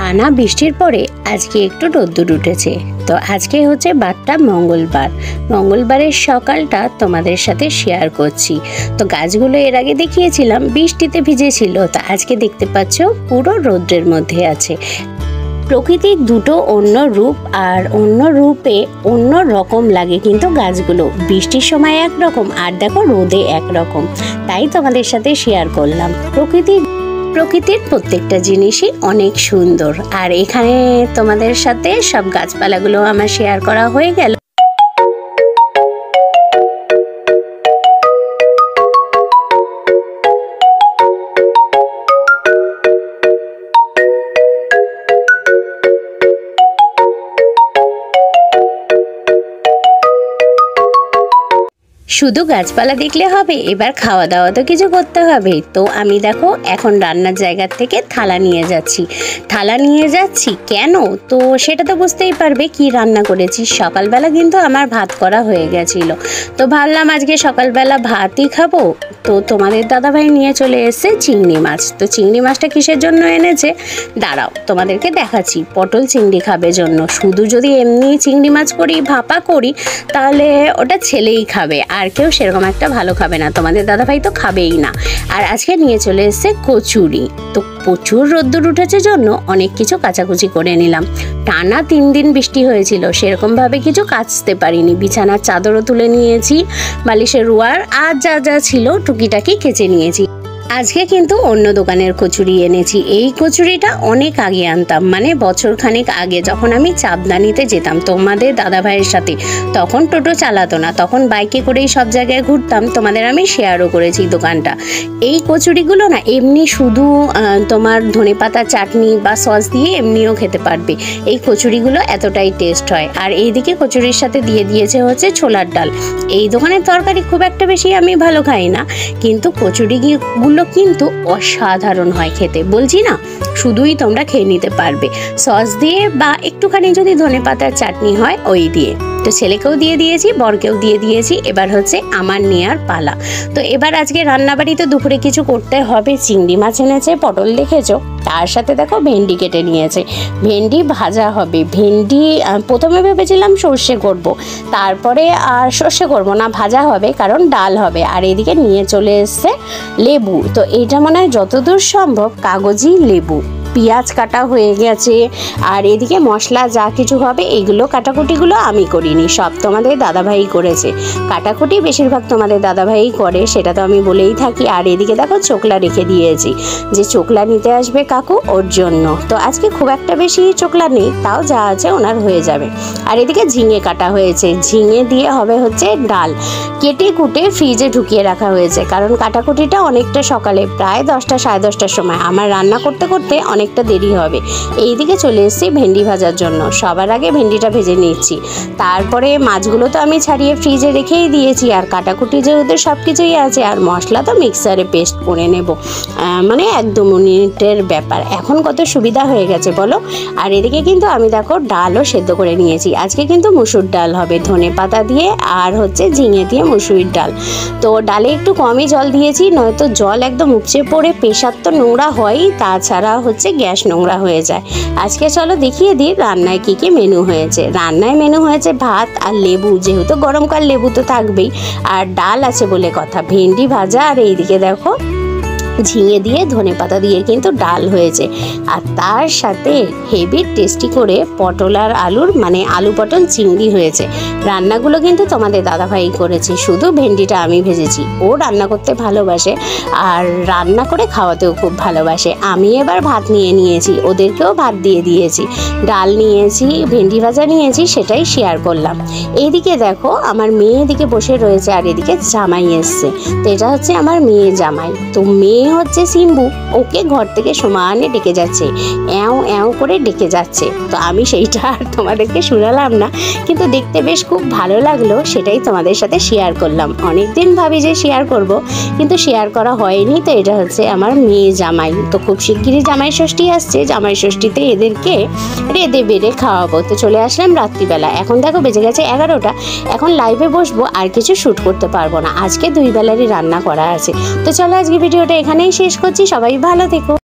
টানা বৃষ্টির পরে আজকে একটু রোদ্দুর উঠেছে। তো আজকে হচ্ছে বারটা মঙ্গলবারের সকালটা তোমাদের সাথে শেয়ার করছি। তো গাছগুলো এর আগে দেখিয়েছিলাম বৃষ্টিতে ভিজেছিল, তো আজকে দেখতে পাচ্ছ পুরো রৌদ্রের মধ্যে আছে। প্রকৃতির দুটো অন্য রূপ, আর অন্য রূপে অন্য রকম লাগে কিন্তু গাছগুলো। বৃষ্টির সময় একরকম, আর দেখো রোদে একরকম। তাই তোমাদের সাথে শেয়ার করলাম। প্রকৃতির প্রত্যেকটা জিনিসই অনেক সুন্দর। আর এখানে তোমাদের সাথে সব গাছপালাগুলো আমার শেয়ার করা হয়ে গেল। শুধু গাছপালা দেখলে হবে, এবার খাওয়া দাওয়া তো কিছু করতে হবে। তো আমি দেখো এখন রান্নার জায়গার থেকে থালা নিয়ে যাচ্ছি কেন, তো সেটা তো বুঝতেই পারবে কি রান্না করেছি। সকালবেলা কিন্তু আমার ভাত করা হয়ে গেছিল, তো ভাবলাম আজকে সকালবেলা ভাতই খাবো। তো তোমাদের দাদাভাই নিয়ে চলে এসেছে চিংড়ি মাছ। তো চিংড়ি মাছটা কিসের জন্য এনেছে দাঁড়াও তোমাদেরকে দেখাচ্ছি। পটল চিংড়ি খাবে জন্য। শুধু যদি এমনি চিংড়ি মাছ করি, ভাপা করি, তাহলে ওটা ছেলেই খাবে, আর কেউ সেরকম একটা ভালো খাবে না। তোমাদের দাদাভাই তো খাবেই না। আর আজকে নিয়ে চলে এসেছে কচুরি। তো প্রচুর রোদ্দুর উঠেছে জন্য অনেক কিছু কাচাকুচি করে নিলাম। টানা 3 দিন বৃষ্টি হয়েছিল, সেরকমভাবে কিছু কাচতে পারিনি। বিছানার চাদরও তুলে নিয়েছি, বালিশের রোয়ার আর যা যা ছিল টুকিটাকি কেচে নিয়েছি। আজকে কিন্তু অন্য দোকানের কচুরি এনেছি। এই কচুরিটা অনেক আগে আনতাম, মানে বছরখানেক আগে, যখন আমি চাঁদদানিতে যেতাম তোমাদের দাদাভাইয়ের সাথে। তখন টোটো চালাতো না, তখন বাইকে করেই সব জায়গায় ঘুরতাম। তোমাদের আমি শেয়ারও করেছি দোকানটা। এই কচুরিগুলো না এমনি শুধু তোমার ধনেপাতা চাটনি বা সস দিয়ে এমনিও খেতে পারবে। এই কচুরিগুলো এতটাই টেস্ট হয়। আর এইদিকে কচুরির সাথে দিয়ে দিয়েছে হচ্ছে ছোলার ডাল। এই দোকানের তরকারি খুব একটা বেশি আমি ভালো খাই না, কিন্তু কচুরিগুলো কিন্তু অসাধারণ হয় খেতে। বলছি না, শুধুই তোমরা খেয়ে নিতে পারবে সস দিয়ে, বা একটুখানি যদি ধনেপাতার চাটনি হয় ওই দিয়ে। তো ছেলেকেও দিয়ে দিয়েছি, বরকেও দিয়ে দিয়েছি। এবার হচ্ছে আমার নেয়ার পালা। তো এবার আজকে রান্নাবাড়িতে দুপুরে কিছু করতে হবে। চিংড়ি মাছ এনেছে, পটল দেখেছো, তার সাথে দেখো ভেন্ডি কেটে নিয়েছে। ভেন্ডি ভাজা হবে। ভেন্ডি প্রথমে ভেবেছিলাম সর্ষে করব, তারপরে আর সর্ষে করব না, ভাজা হবে, কারণ ডাল হবে। আর এদিকে নিয়ে চলে এসছে লেবু। তো এইটা মনে হয় যতদূর সম্ভব কাগজি লেবু। পেঁয়াজ কাটা হয়ে গেছে। আর এদিকে মশলা যা কিছু হবে এইগুলো কাটাকুটিগুলো আমি করিনি, সব তোমাদের দাদাভাই করেছে। কাটাকুটি বেশিরভাগ তোমাদের দাদাভাই করে, সেটা তো আমি বলেই থাকি। আর এদিকে দেখো চোকলা রেখে দিয়েছি, যে চোকলা নিতে আসবে কাকু, ওর জন্য। তো আজকে খুব একটা বেশি চোকলা নেই, তাও যা আছে ওনার হয়ে যাবে। আর এদিকে ঝিঙে কাটা হয়েছে, ঝিঙে দিয়ে হবে হচ্ছে ডাল। কেটে কুটে ফ্রিজে ঢুকিয়ে রাখা হয়েছে, কারণ কাটাকুটিটা অনেকটা সকালে, প্রায় 10টা সাড়ে 10টার সময়। আমার রান্না করতে করতে অনেকটা দেরি হবে। এইদিকে চলে এসেছি ভেন্ডি ভাজার জন্য। সবার আগে ভেন্ডিটা ভেজে নিচ্ছি, তারপরে মাছগুলো তো আমি ছাড়িয়ে ফ্রিজে রেখেই দিয়েছি। আর কাটাকুটি যেহেতু সব কিছুই আছে, আর মশলা তো মিক্সারে পেস্ট করে নেব, মানে 1-2 মিনিটের ব্যাপার। এখন কত সুবিধা হয়ে গেছে বলো। আর এদিকে কিন্তু আমি দেখো ডালও সেদ্ধ করে নিয়েছি। আজকে কিন্তু মুসুর ডাল হবে, ধনেপাতা দিয়ে আর হচ্ছে ঝিঙে দিয়ে মুসুরির ডাল। তো ডালে একটু কমই জল দিয়েছি, নয়তো জল একদম উপচে পড়ে প্রেশার তো নোংরা হয়ই, তাছাড়া হচ্ছে গ্যাস নোংরা হয়ে যায়। আজকে চলো দেখিয়ে দিই রান্নায় কি কি মেনু হয়েছে। রান্নায় মেনু হয়েছে ভাত আর লেবু, যেহেতু গরমকাল লেবু তো থাকবেই। আর ডাল আছে বলে কথা, ভেন্ডি ভাজা, আর এইদিকে দেখো ঝিঙে দিয়ে ধনেপাতা দিয়ে কিন্তু ডাল হয়েছে। আর তার সাথে হেভি টেস্টি করে পটল আর আলুর, মানে আলু পটল চিংড়ি হয়েছে। রান্নাগুলো কিন্তু তোমাদের দাদাভাই করেছে, শুধু ভেন্ডিটা আমি ভেজেছি। ও রান্না করতে ভালোবাসে, আর রান্না করে খাওয়াতেও খুব ভালোবাসে। আমি এবার ভাত নিয়ে নিয়েছি, ওদেরকেও ভাত দিয়ে দিয়েছি। ডাল নিয়েছি, ভেন্ডি ভাজা নিয়েছি, সেটাই শেয়ার করলাম। এইদিকে দেখো আমার মেয়ে এদিকে বসে রয়েছে, আর এদিকে জামাই এসছে। তো এটা হচ্ছে আমার মেয়ে জামাই। তো মেয়ে হচ্ছে সিম্বু, ওকে ঘর থেকে সমানে ডেকে যাচ্ছে, এও এও করে ডেকে যাচ্ছে। তো আমি সেইটা আর তোমাদেরকে শোনালাম না, কিন্তু দেখতে বেশ খুব ভালো লাগলো, সেটাই তোমাদের সাথে শেয়ার করলাম। অনেকদিন ভাবি যে শেয়ার করব, কিন্তু শেয়ার করা হয়নি। তো এটা হচ্ছে আমার মেয়ে জামাই। তো খুব শিগগিরই জামাই ষষ্ঠী আসছে, জামাই ষষ্ঠীতে এদেরকে রেঁধে বেড়ে খাওয়াবো। তো চলে আসলাম রাত্রিবেলা। এখন দেখো বেজে গেছে 11টা। এখন লাইভে বসবো, আর কিছু শ্যুট করতে পারবো না, আজকে 2 বেলারই রান্না করা আছে। তো চলো আজকে ভিডিওটা এখানেই শেষ করছি। সবাই ভালো থেকো।